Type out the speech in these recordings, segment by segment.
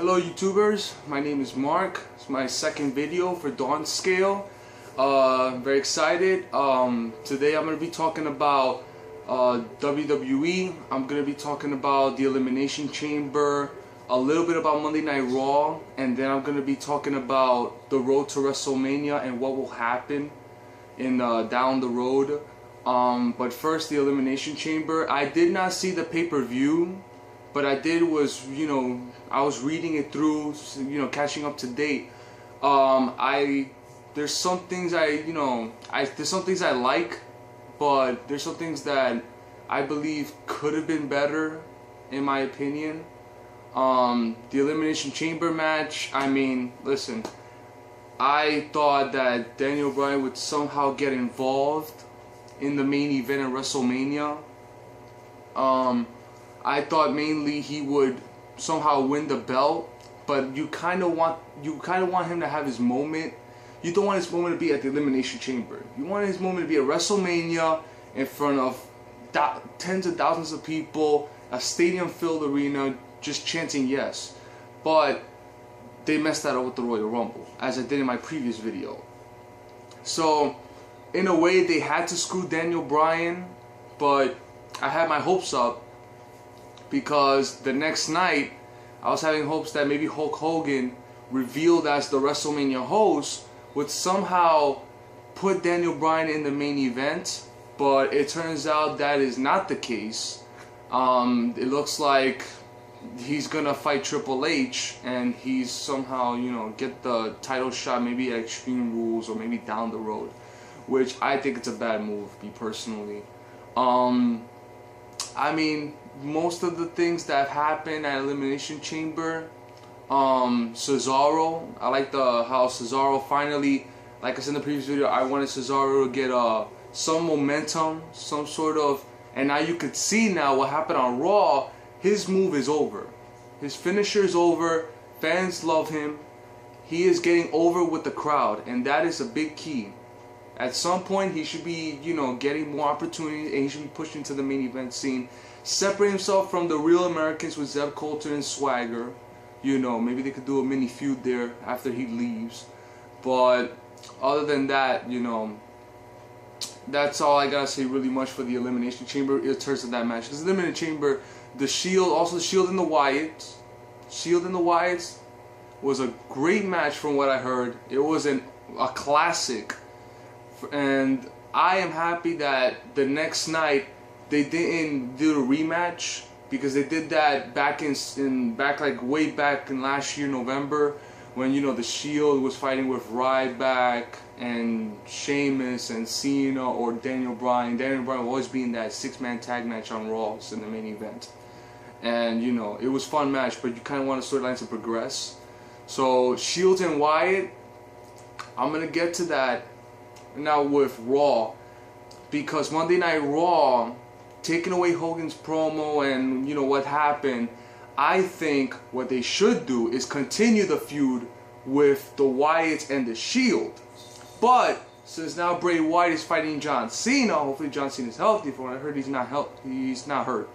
Hello YouTubers, my name is Mark. It's my second video for Dawn Scale. Very excited. Today I'm going to be talking about WWE. I'm going to be talking about the Elimination Chamber, a little bit about Monday Night Raw, and then I'm going to be talking about the road to WrestleMania and what will happen in down the road. But first, the Elimination Chamber. I did not see the pay-per-view, but I did was, I was reading it through, catching up to date. There's some things there's some things I like, but there's some things that I believe could have been better, in my opinion. The Elimination Chamber match, I mean, listen, I thought that Daniel Bryan would somehow get involved in the main event at WrestleMania. I thought mainly he would somehow win the belt, but you kind of want him to have his moment. You don't want his moment to be at the Elimination Chamber. You want his moment to be at WrestleMania in front of tens of thousands of people, a stadium-filled arena, just chanting yes. But they messed that up with the Royal Rumble, as I did in my previous video. So, in a way, they had to screw Daniel Bryan, but I had my hopes up, because the next night I was having hopes that maybe Hulk Hogan, revealed as the WrestleMania host, would somehow put Daniel Bryan in the main event, but it turns out that is not the case. It looks like he's gonna fight Triple H, and he's somehow, get the title shot maybe at Extreme Rules or maybe down the road, which I think it's a bad move, me personally. I mean, most of the things that happened at Elimination Chamber, Cesaro, I like how Cesaro finally, like I said in the previous video, I wanted Cesaro to get some momentum, some sort of, and now you could see now what happened on Raw. His move is over. His finisher is over. Fans love him. He is getting over with the crowd, and that is a big key. At some point, he should be, getting more opportunities, and he should be pushed into the main event scene. Separate himself from the Real Americans with Zeb Coulter and Swagger. Maybe they could do a mini feud there after he leaves. But other than that, that's all I gotta say really much for the Elimination Chamber in terms of that match. Because the Elimination Chamber, the Shield, also the Shield and the Wyatts. Shield and the Wyatts was a great match from what I heard. It was a classic. And I am happy that the next night they didn't do a rematch, because they did that back way back in last year November, when the Shield was fighting with Ryback and Sheamus and Cena or Daniel Bryan. Daniel Bryan will always be in that 6-man tag match on Raw in the main event, and it was a fun match, but you kind of want the storylines to progress. So Shields and Wyatt, I'm gonna get to that now with Raw, because Monday Night Raw, taking away Hogan's promo and what happened, I think what they should do is continue the feud with the Wyatts and the Shield. But since now Bray Wyatt is fighting John Cena, hopefully John Cena is healthy. From what I heard, he's not hurt.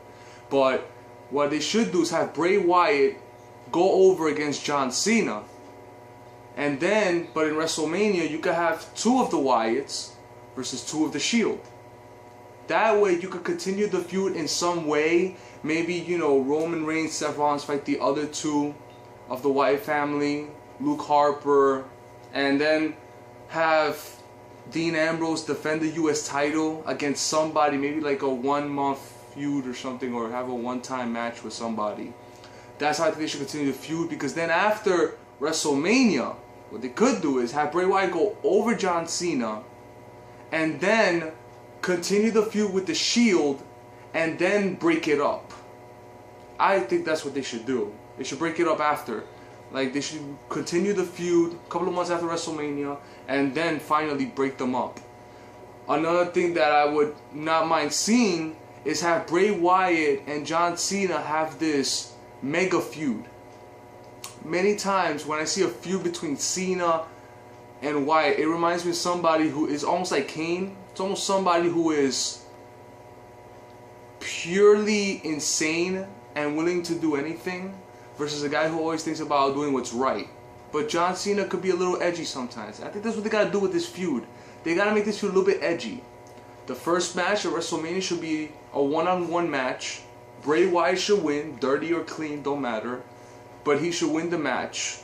But what they should do is have Bray Wyatt go over against John Cena. And then, but in WrestleMania, you could have 2 of the Wyatts versus 2 of the Shield. That way, you could continue the feud in some way. Maybe, Roman Reigns, Seth Rollins fight the other 2 of the Wyatt family, Luke Harper, and then have Dean Ambrose defend the U.S. title against somebody, maybe like a 1-month feud or something, or have a one-time match with somebody. That's how I think they should continue the feud, because then after WrestleMania, what they could do is have Bray Wyatt go over John Cena, and then continue the feud with the Shield, and then break it up. I think that's what they should do. They should break it up after. Like, they should continue the feud a couple of months after WrestleMania, and then finally break them up. Another thing that I would not mind seeing is have Bray Wyatt and John Cena have this mega feud. Many times when I see a feud between Cena and Wyatt, it reminds me of somebody who is almost like Kane. It's almost somebody who is purely insane and willing to do anything versus a guy who always thinks about doing what's right. But John Cena could be a little edgy sometimes. I think that's what they gotta do with this feud. They gotta make this feud a little bit edgy. The first match at WrestleMania should be a one-on-one match. Bray Wyatt should win, dirty or clean, don't matter. But he should win the match.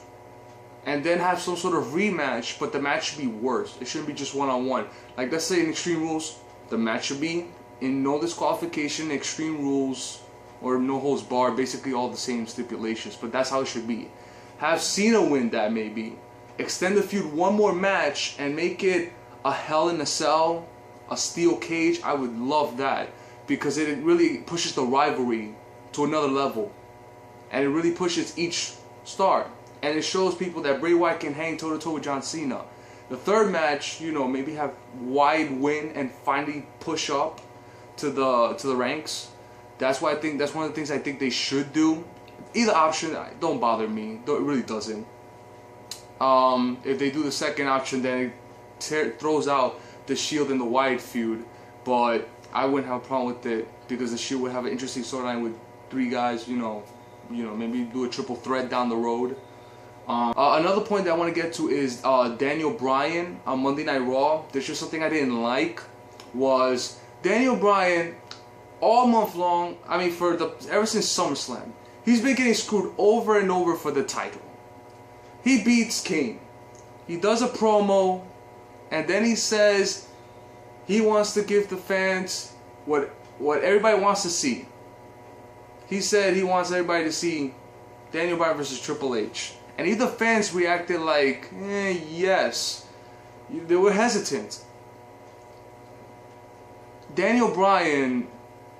And then have some sort of rematch, but the match should be worse. It shouldn't be just one-on-one. Like, let's say in Extreme Rules, the match should be in no disqualification, Extreme Rules, or no holds barred, basically all the same stipulations. But that's how it should be. Have Cena win that maybe. Extend the feud one more match and make it a Hell in a Cell, a steel cage. I would love that because it really pushes the rivalry to another level. And it really pushes each star. And it shows people that Bray Wyatt can hang toe-to-toe with John Cena. The third match, you know, maybe have Wyatt win and finally push up to the ranks. That's why I think that's one of the things I think they should do. Either option don't bother me. It really doesn't. If they do the second option, then it throws out the Shield and the Wyatt feud. But I wouldn't have a problem with it because the Shield would have an interesting storyline with three guys. You know, maybe do a triple threat down the road. Another point that I want to get to is Daniel Bryan on Monday Night Raw. There's just something I didn't like was Daniel Bryan all month long. I mean, ever since SummerSlam, he's been getting screwed over and over for the title. He beats Kane. He does a promo, and then he says he wants to give the fans what everybody wants to see. He said he wants everybody to see Daniel Bryan versus Triple H. And even the fans reacted like, yes. They were hesitant. Daniel Bryan,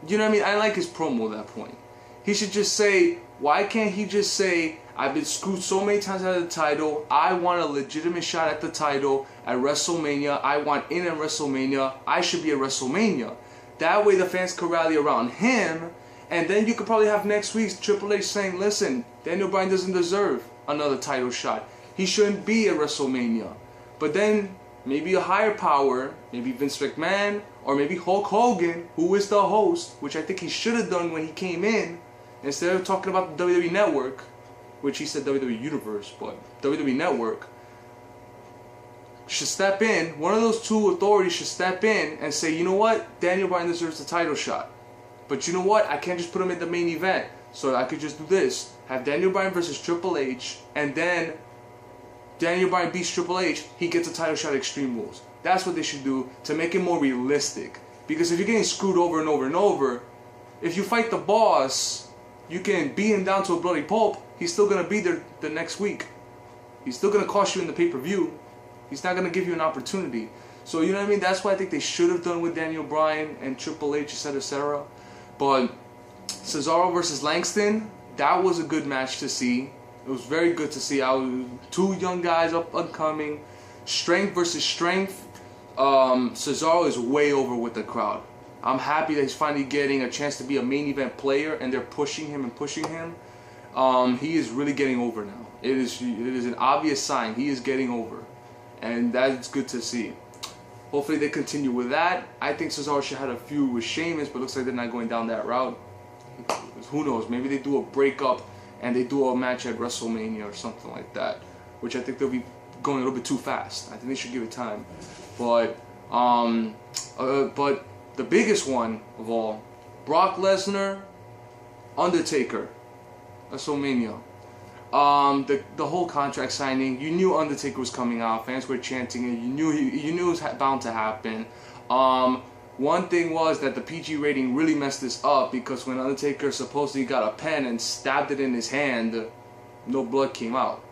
you know what I mean? I like his promo at that point. He should just say, why can't he just say, I've been screwed so many times out of the title. I want a legitimate shot at the title at WrestleMania. I want in at WrestleMania. I should be at WrestleMania. That way the fans could rally around him. And then you could probably have next week's Triple H saying, listen, Daniel Bryan doesn't deserve another title shot. He shouldn't be at WrestleMania. But then maybe a higher power, maybe Vince McMahon, or maybe Hulk Hogan, who is the host, which I think he should have done when he came in, instead of talking about the WWE Network, which he said WWE Universe, but WWE Network, should step in. One of those two authorities should step in and say, you know what, Daniel Bryan deserves the title shot. But you know what, I can't just put him in the main event. So I could just do this. Have Daniel Bryan versus Triple H, and then Daniel Bryan beats Triple H, he gets a title shot at Extreme Rules. That's what they should do to make it more realistic. Because if you're getting screwed over and over and over, if you fight the boss, you can beat him down to a bloody pulp, he's still going to be there the next week. He's still going to cost you in the pay-per-view. He's not going to give you an opportunity. So, you know what I mean? That's what I think they should have done with Daniel Bryan and Triple H, etc., etc. But Cesaro versus Langston, that was a good match to see. It was very good to see. Two young guys up and coming. Strength versus strength. Cesaro is way over with the crowd. I'm happy that he's finally getting a chance to be a main event player, and they're pushing him and pushing him. He is really getting over now. It is an obvious sign he is getting over, and that's good to see. Hopefully they continue with that. I think Cesaro should have a feud with Sheamus, but looks like they're not going down that route. Who knows? Maybe they do a breakup and they do a match at WrestleMania or something like that, which I think they'll be going a little bit too fast. I think they should give it time. But the biggest one of all, Brock Lesnar, Undertaker, WrestleMania. The whole contract signing, you knew Undertaker was coming out. Fans were chanting it. You knew it was bound to happen. One thing was that the PG rating really messed this up because when Undertaker supposedly got a pen and stabbed it in his hand, no blood came out.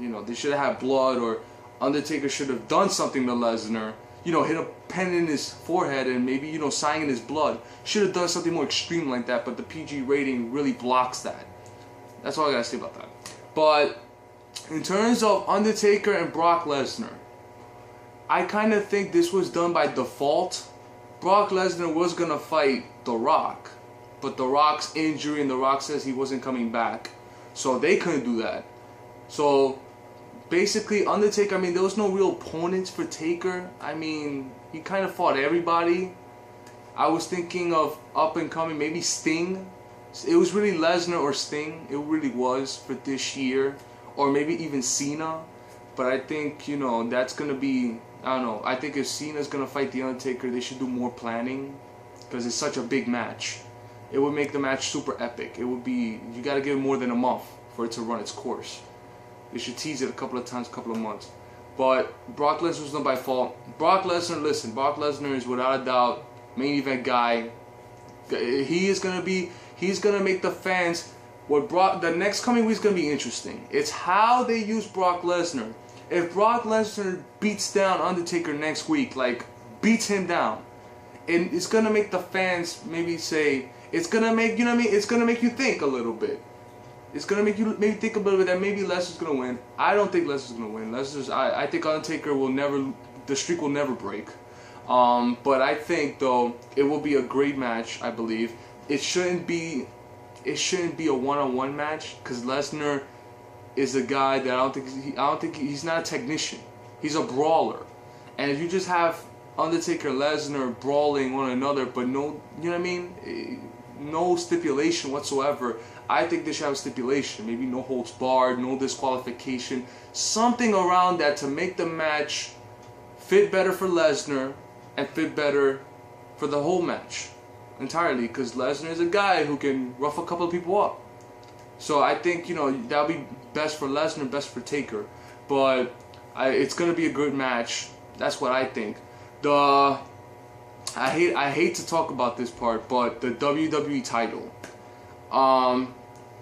You know, they should have had blood, or Undertaker should have done something to Lesnar. You know, hit a pen in his forehead and maybe, you know, sign in his blood. Should have done something more extreme like that, but the PG rating really blocks that. That's all I gotta say about that. But in terms of Undertaker and Brock Lesnar, I kind of think this was done by default. Brock Lesnar was gonna fight The Rock, but The Rock's injury and The Rock says he wasn't coming back, so they couldn't do that. So basically, Undertaker, I mean, there was no real opponents for Taker. I mean, he kind of fought everybody. I was thinking of up and coming, maybe Sting, It was really Lesnar or Sting. It really was for this year, or maybe even Cena. But I think, you know, that's gonna be, I don't know. I think if Cena's gonna fight The Undertaker, they should do more planning, because it's such a big match. It would make the match super epic. It would be, you gotta give it more than a month for it to run its course. They should tease it a couple of times, a couple of months. But Brock Lesnar was not by fault. Brock Lesnar, listen, Brock Lesnar is without a doubt main event guy. He's gonna make the fans. The next coming week is gonna be interesting. It's how they use Brock Lesnar. If Brock Lesnar beats down Undertaker next week, like beats him down, and it's gonna make the fans maybe say, it's gonna make, you know what I mean? It's gonna make you think a little bit. It's gonna make you maybe think a little bit that maybe Lesnar's gonna win. I don't think Lesnar's gonna win. I think Undertaker will never, the streak will never break. But I think though it will be a great match. I believe it shouldn't be a one-on-one match, because Lesnar is a guy that I don't think he's not a technician. He's a brawler, and if you just have Undertaker, Lesnar brawling one another, but no, you know what I mean, no stipulation whatsoever. I think they should have a stipulation. Maybe no holds barred, no disqualification, something around that to make the match fit better for Lesnar and fit better for the whole match entirely, because Lesnar is a guy who can rough a couple of people up. So I think, you know, that'll be best for Lesnar, best for Taker. But it's gonna be a good match. That's what I think. I hate to talk about this part, but the WWE title.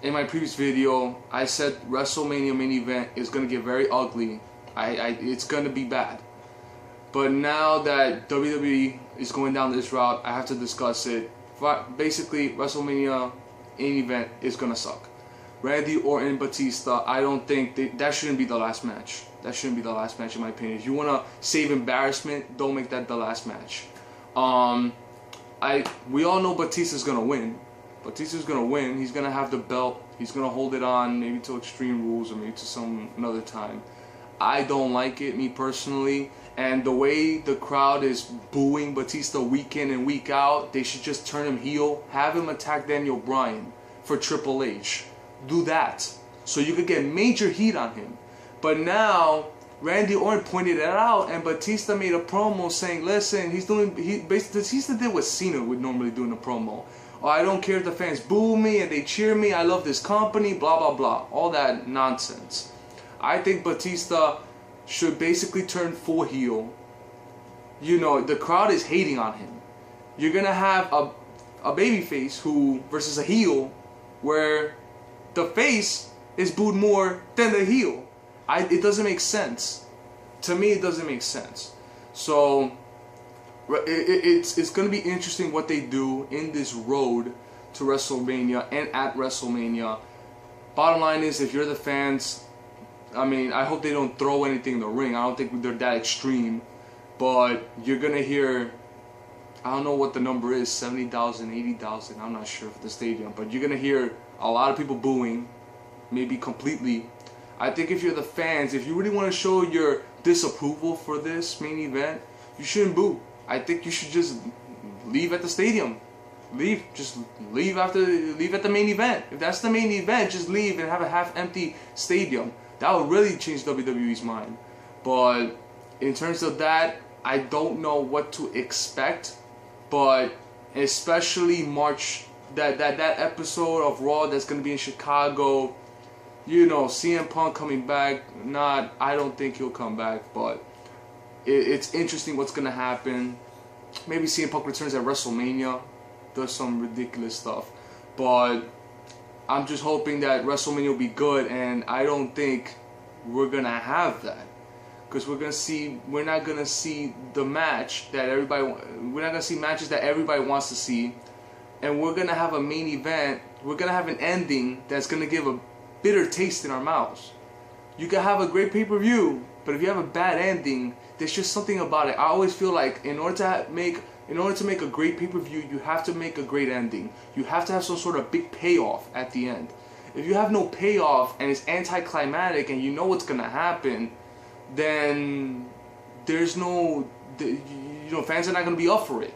In my previous video, I said WrestleMania main event is gonna get very ugly. It's gonna be bad. But now that WWE is going down this route, I have to discuss it. Basically, WrestleMania main event is gonna suck. Randy Orton, Batista, I don't think that shouldn't be the last match. That shouldn't be the last match in my opinion. If you wanna save embarrassment, don't make that the last match. We all know Batista's gonna win. Batista's gonna win. He's gonna have the belt. He's gonna hold it on maybe to Extreme Rules or maybe to another time. I don't like it, me personally. And the way the crowd is booing Batista week in and week out, they should just turn him heel. Have him attack Daniel Bryan for Triple H. Do that, so you could get major heat on him. But now Randy Orton pointed it out, and Batista made a promo saying, "Listen, Batista did what Cena would normally do in a promo. Oh, I don't care if the fans boo me and they cheer me. I love this company. Blah blah blah. All that nonsense." I think Batista should basically turn full heel. You know, the crowd is hating on him. You're gonna have a babyface who versus a heel, where the face is booed more than the heel. It doesn't make sense. To me, it doesn't make sense. So it's going to be interesting what they do in this road to WrestleMania and at WrestleMania. Bottom line is, if you're the fans, I mean, I hope they don't throw anything in the ring. I don't think they're that extreme. But you're going to hear, I don't know what the number is, 70,000, 80,000, I'm not sure for the stadium. But you're going to hear a lot of people booing, maybe completely. I think if you're the fans, if you really want to show your disapproval for this main event, you shouldn't boo. I think you should just leave at the stadium. Just leave at the main event. If that's the main event, just leave and have a half-empty stadium. That would really change WWE's mind. But in terms of that, I don't know what to expect. But especially March, that episode of Raw that's gonna be in Chicago. You know, CM Punk coming back. I don't think he'll come back, but it's interesting what's gonna happen. Maybe CM Punk returns at WrestleMania, does some ridiculous stuff, but I'm just hoping that WrestleMania will be good, and I don't think we're gonna have that, because we're not gonna see the match that we're not gonna see matches that everybody wants to see, and we're gonna have a main event. We're gonna have an ending that's gonna give a bitter taste in our mouths. You can have a great pay-per-view, but if you have a bad ending, there's just something about it. I always feel like in order to make a great pay-per-view, you have to make a great ending. You have to have some sort of big payoff at the end. If you have no payoff and it's anticlimactic and you know what's gonna happen, then there's no, fans are not gonna be up for it.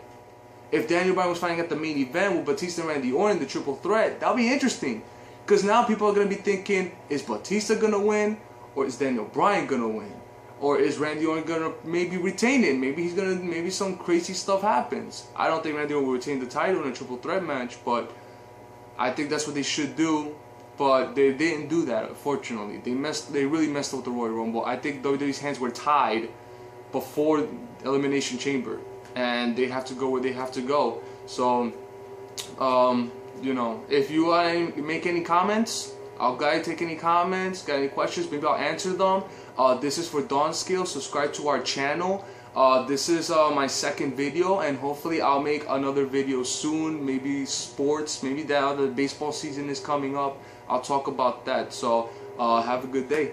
if Daniel Bryan was fighting at the main event with Batista and Randy Orton, the triple threat, that would be interesting. Because now people are going to be thinking, is Batista going to win? Or is Daniel Bryan going to win? Or is Randy Orton going to maybe retain it? Maybe some crazy stuff happens. I don't think Randy Orton will retain the title in a triple threat match, but I think that's what they should do. But they didn't do that, unfortunately. They really messed up with the Royal Rumble. I think WWE's hands were tied before Elimination Chamber, and they have to go where they have to go. So, you know, if you want to make any comments, I'll take any comments. Got any questions? Maybe I'll answer them. This is for Dawn Scale. Subscribe to our channel. This is my second video, and hopefully I'll make another video soon. Maybe sports. Maybe the baseball season is coming up. I'll talk about that. So have a good day.